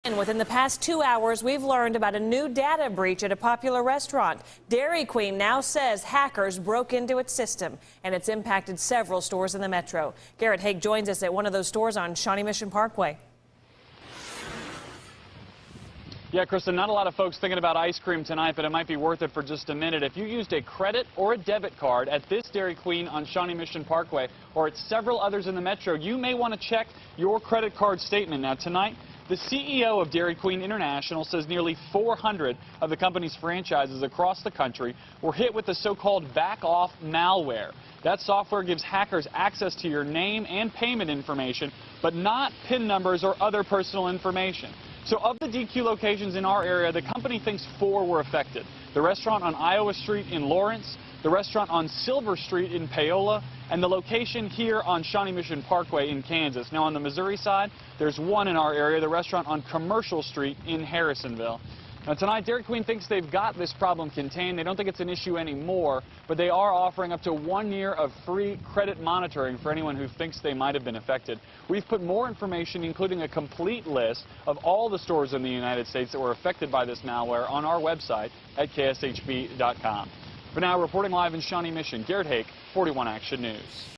And within the past 2 hours, we've learned about a new data breach at a popular restaurant. Dairy Queen now says hackers broke into its system, and it's impacted several stores in the metro. Garrett Haig joins us at one of those stores on Shawnee Mission Parkway. Yeah, Kristen, not a lot of folks thinking about ice cream tonight, but it might be worth it for just a minute. If you used a credit or a debit card at this Dairy Queen on Shawnee Mission Parkway or at several others in the metro, you may want to check your credit card statement. Now, tonight, the CEO of Dairy Queen International says nearly 400 of the company's franchises across the country were hit with the so-called back-off malware. That software gives hackers access to your name and payment information, but not PIN numbers or other personal information. So of the DQ locations in our area, the company thinks 4 were affected. The restaurant on Iowa Street in Lawrence, the restaurant on Silver Street in Paola, and the location here on Shawnee Mission Parkway in Kansas. Now on the Missouri side, there's one in our area, the restaurant on Commercial Street in Harrisonville. Now tonight, Dairy Queen thinks they've got this problem contained. They don't think it's an issue anymore, but they are offering up to 1 year of free credit monitoring for anyone who thinks they might have been affected. We've put more information, including a complete list of all the stores in the United States that were affected by this malware on our website at KSHB.com. For now, reporting live in Shawnee Mission, Garrett Haig, 41 Action News.